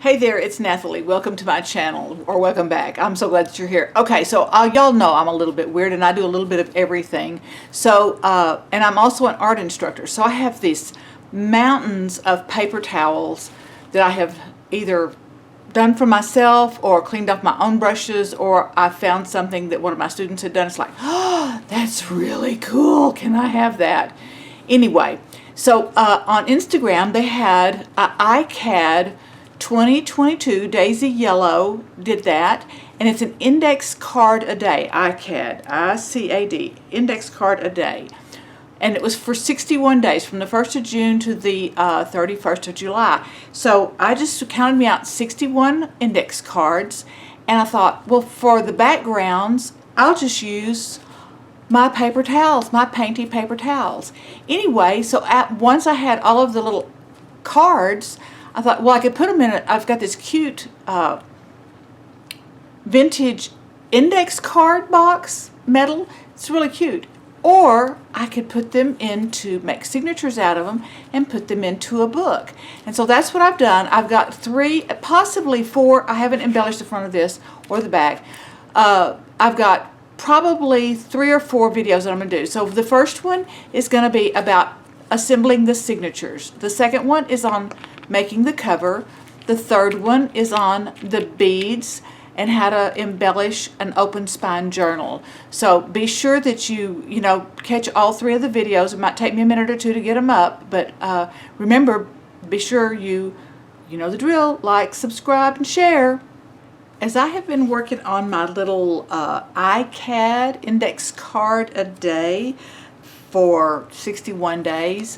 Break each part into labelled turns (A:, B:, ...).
A: Hey there, it's Nathalie. Welcome to my channel, or welcome back. I'm so glad that you're here. Okay, so y'all know I'm a little bit weird and I do a little bit of everything. So, and I'm also an art instructor. So I have these mountains of paper towels that I have either done for myself or cleaned off my own brushes, or I found something that one of my students had done. It's like, oh, that's really cool. Can I have that? Anyway, so on Instagram they had ICAD 2022 Daisy Yellow did that, and it's an index card a day. ICAD, I-C-A-D, index card a day, and it was for 61 days from the 1st of June to the 31st of July. So I just counted me out 61 index cards, and I thought, well, for the backgrounds I'll just use my paper towels, my painty paper towels. Anyway, so once I had all of the little cards, I thought, well, I could put them in I've got this cute vintage index card box, metal. It's really cute. Or I could put them make signatures out of them and put them into a book. And so that's what I've done. I've got 3, possibly 4. I haven't embellished the front of this or the back. I've got probably 3 or 4 videos that I'm going to do. So the first one is going to be about assembling the signatures. The second one is on making the cover. The third one is on the beads and how to embellish an open spine journal. So be sure that you catch all 3 of the videos. It might take me a minute or 2 to get them up, but remember, be sure you know the drill. Like, subscribe, and share. As I have been working on my little ICAD index card a day for 61 days,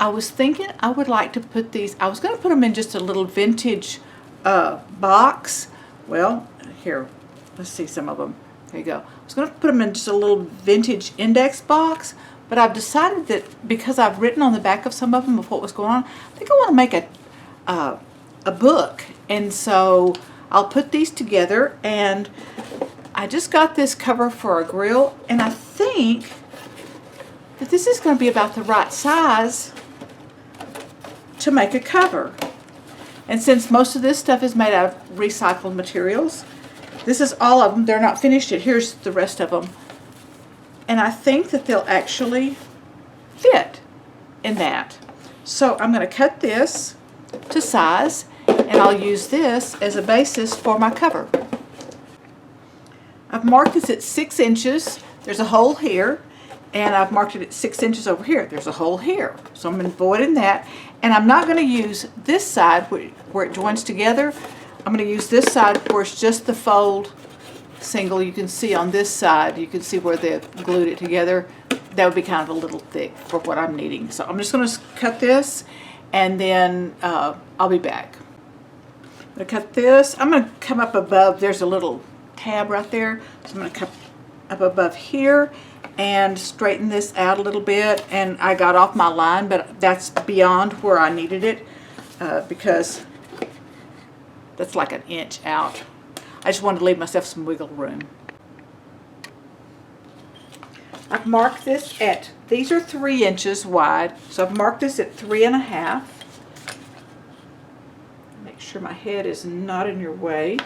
A: I was thinking I would like to put these, I was going to put them in just a little vintage box. Well, here, let's see some of them. There you go. I was going to put them in just a little vintage index box, but I've decided that because I've written on the back of some of them of what was going on, I think I want to make a book. And so I'll put these together, and I just got this cover for a grill, and I think that this is going to be about the right size to make a cover. And since most of this stuff is made out of recycled materials, this is all of them. They're not finished yet. Here's the rest of them. And I think that they'll actually fit in that. So I'm going to cut this to size, and I'll use this as a basis for my cover. I've marked this at 6 inches. There's a hole here. And I've marked it at 6 inches over here. There's a hole here. So I'm avoiding that. And I'm not going to use this side where it joins together. I'm going to use this side where it's just the fold single. You can see on this side, you can see where they've glued it together. That would be kind of a little thick for what I'm needing. So I'm just going to cut this, and then I'll be back. I'm going to cut this. I'm going to come up above. There's a little tab right there. So I'm going to come up above here and straighten this out a little bit. And I got off my line, but that's beyond where I needed it because that's like an inch out. I just wanted to leave myself some wiggle room. I've marked this at, these are 3 inches wide, so I've marked this at 3.5. Make sure my head is not in your way.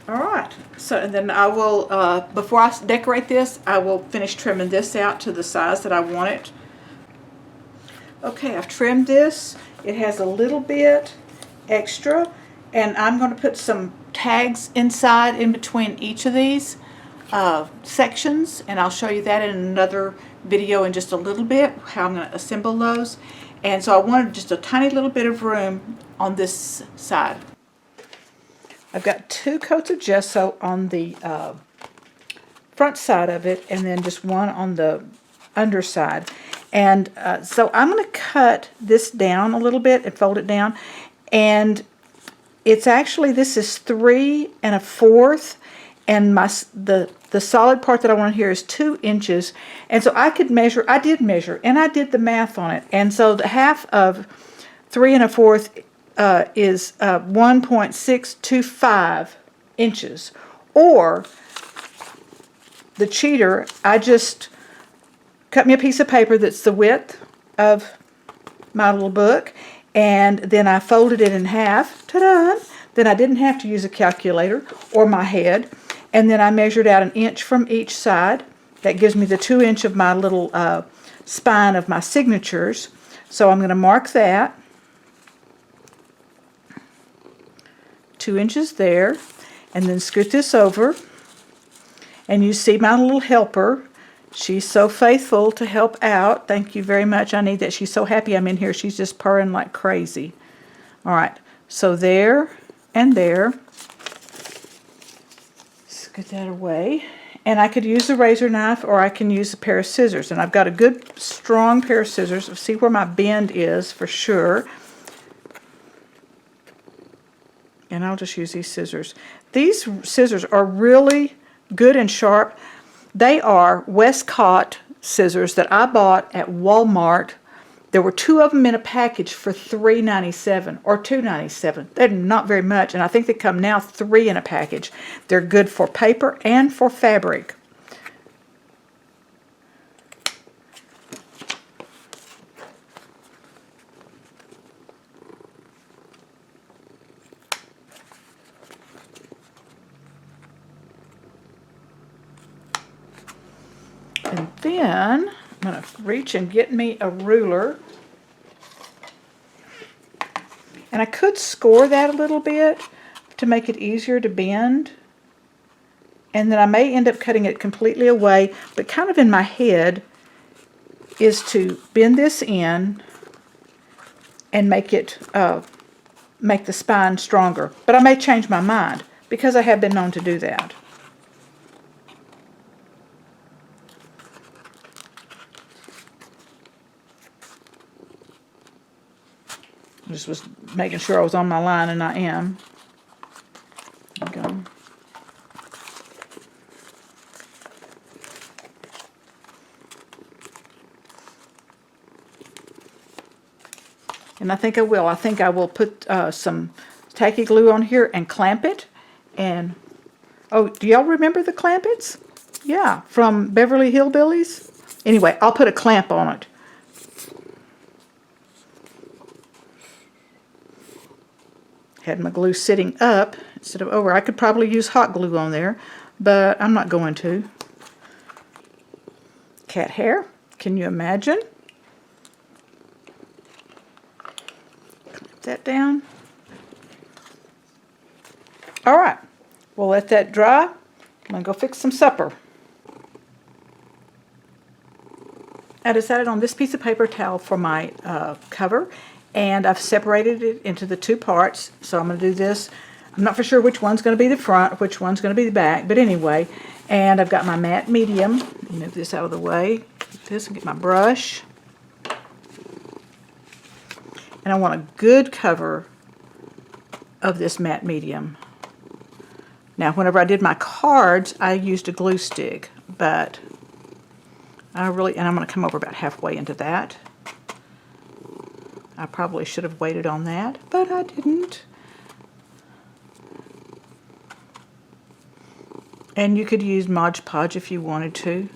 A: Alright, so and then I will, before I decorate this, I will finish trimming this out to the size that I want it. Okay, I've trimmed this. It has a little bit extra, and I'm going to put some tags inside in between each of these sections, and I'll show you that in another video in just a little bit, how I'm going to assemble those. And so I wanted just a tiny little bit of room on this side. I've got 2 coats of gesso on the front side of it, and then just 1 on the underside. And so I'm going to cut this down a little bit and fold it down. And it's actually, this is 3 1/4, and the solid part that I want here is 2 inches. And so I could measure, I did measure, and I did the math on it. And so the half of 3 1/4 is 1.625 inches. Or the cheater, I just cut me a piece of paper that's the width of my little book, and then I folded it in half. Ta-da! Then I didn't have to use a calculator or my head. And then I measured out 1 inch from each side. That gives me the 2 inch of my little spine of my signatures. So I'm going to mark that. 2 inches there. And then scoot this over. And you see my little helper. She's so faithful to help out. Thank you very much. I need that. She's so happy I'm in here. She's just purring like crazy. All right. So there and there. Scoot that away. And I could use a razor knife or I can use a pair of scissors. And I've got a good strong pair of scissors. See where my bend is for sure. And I'll just use these scissors. These scissors are really good and sharp. They are Westcott scissors that I bought at Walmart. There were 2 of them in a package for $3.97 or $2.97. They're not very much, and I think they come now 3 in a package. They're good for paper and for fabric. And then I'm going to reach and get me a ruler. And I could score that a little bit to make it easier to bend. And then I may end up cutting it completely away, but kind of in my head is to bend this in and make it make the spine stronger. But I may change my mind because I have been known to do that. I just was making sure I was on my line, and I am. There we go. And I think I will. I think I will put some tacky glue on here and clamp it. And, oh, do y'all remember the Clampets? Yeah, from Beverly Hillbillies. Anyway, I'll put a clamp on it. Had my glue sitting up instead of over. I could probably use hot glue on there, but I'm not going to. Cat hair, can you imagine? Clamp that down. All right, we'll let that dry. I'm gonna go fix some supper. I decided on this piece of paper towel for my cover. And I've separated it into the 2 parts. So I'm going to do this. I'm not for sure which one's going to be the front, which one's going to be the back. But anyway, and I've got my matte medium. Move this out of the way. Get this and get my brush. And I want a good cover of this matte medium. Now, whenever I did my cards, I used a glue stick. But and I'm going to come over about halfway into that. I probably should have waited on that, but I didn't. And you could use Mod Podge if you wanted to.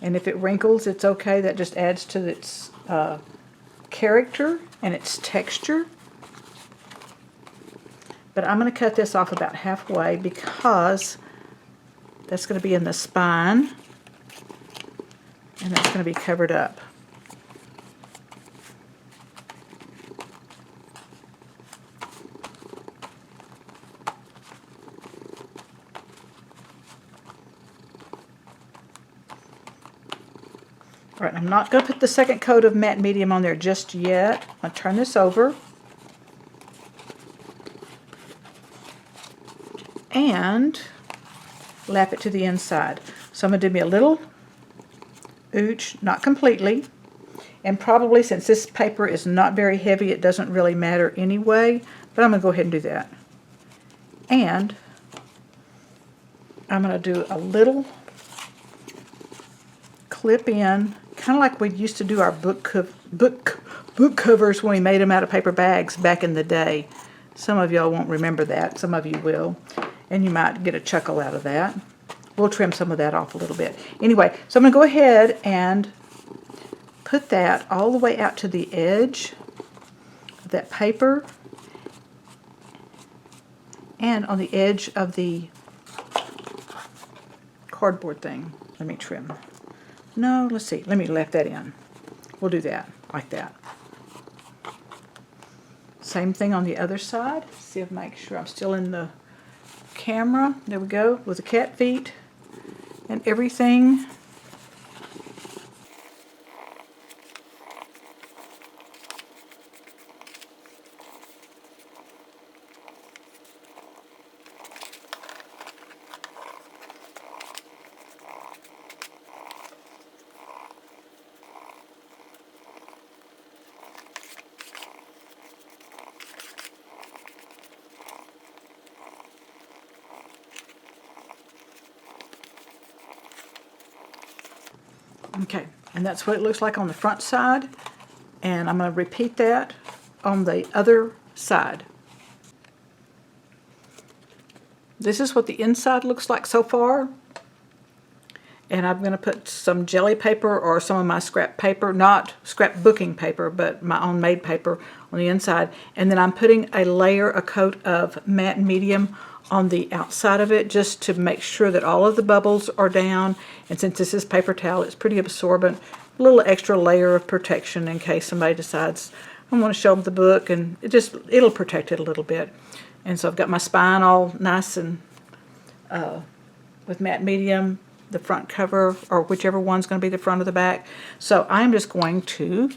A: And if it wrinkles, it's okay. That just adds to its character and its texture. But I'm going to cut this off about halfway because that's going to be in the spine, and that's going to be covered up. All right, I'm not going to put the second coat of matte medium on there just yet. I'm going to turn this over. And lap it to the inside. So I'm going to do me a little ooch, not completely. And probably since this paper is not very heavy, it doesn't really matter anyway. But I'm going to go ahead and do that. And I'm going to do a little clip in, kind of like we used to do our book covers when we made them out of paper bags back in the day. Some of y'all won't remember that. Some of you will. And you might get a chuckle out of that. We'll trim some of that off a little bit. Anyway, so I'm going to go ahead and put that all the way out to the edge of that paper and on the edge of the cardboard thing. Let me trim. No, let's see. Let me left that in. We'll do that, like that. Same thing on the other side. See if make sure I'm still in the camera. There we go, with the cat feet and everything. Okay, and that's what it looks like on the front side, and I'm going to repeat that on the other side. This is what the inside looks like so far, and I'm going to put some jelly paper or some of my scrap paper, not scrapbooking paper, but my own made paper on the inside, and then I'm putting a coat of matte medium on the outside of it just to make sure that all of the bubbles are down. And since this is paper towel, it's pretty absorbent. A little extra layer of protection in case somebody decides I want to show them the book, and it'll protect it a little bit. And so I've got my spine all nice and with matte medium, the front cover, or whichever one's going to be the front or the back. So I'm just going to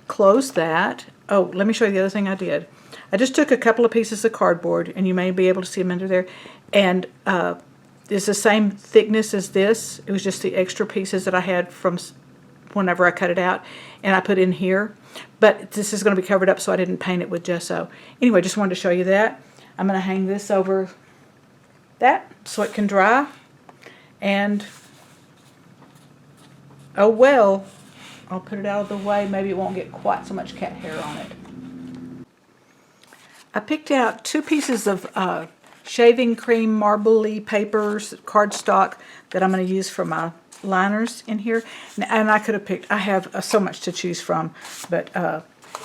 A: close that. Oh, let me show you the other thing I did. I just took a couple of pieces of cardboard, and you may be able to see them under there, and it's the same thickness as this. It was just the extra pieces that I had from whenever I cut it out, and I put in here. But this is going to be covered up, so I didn't paint it with gesso. Anyway, just wanted to show you that. I'm going to hang this over that so it can dry, and oh well, I'll put it out of the way. Maybe it won't get quite so much cat hair on it. I picked out 2 pieces of shaving cream marbly papers, cardstock, that I'm going to use for my liners in here. And I could have picked, I have so much to choose from. But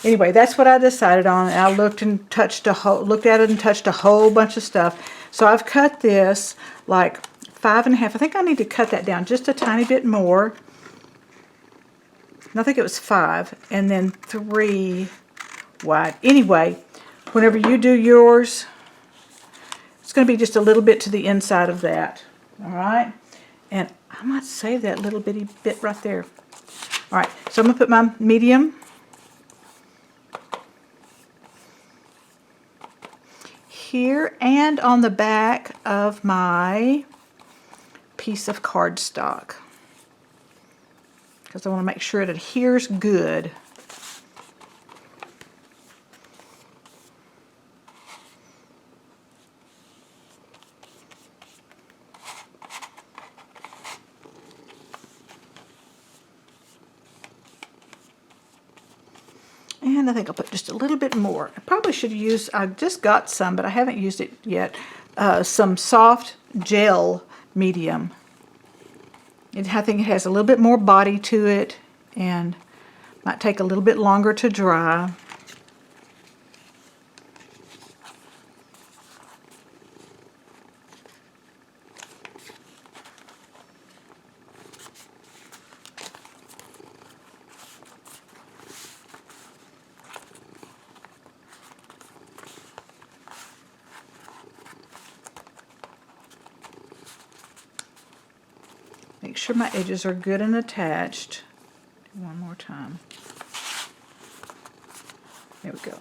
A: anyway, that's what I decided on. And I looked at it and touched a whole bunch of stuff. So I've cut this like 5 1/2. I think I need to cut that down just a tiny bit more. I think it was 5, and then 3 wide. Anyway, whenever you do yours, it's going to be just a little bit to the inside of that. All right? And I might save that little bitty bit right there. All right, so I'm going to put my medium here and on the back of my piece of cardstock, because I want to make sure it adheres good. And I think I'll put just a little bit more. I probably should use, I just got some, but I haven't used it yet, some soft gel medium. I think it has a little bit more body to it and might take a little bit longer to dry. Make sure my edges are good and attached. Do one more time. There we go.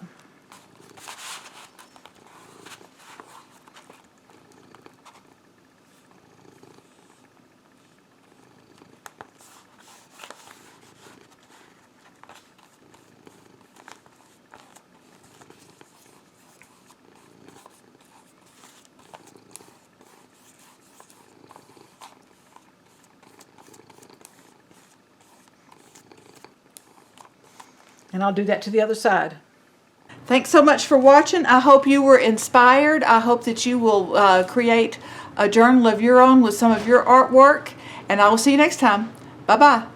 B: And I'll do that to the other side.
A: Thanks so much for watching. I hope you were inspired. I hope that you will create a journal of your own with some of your artwork. And I will see you next time. Bye-bye.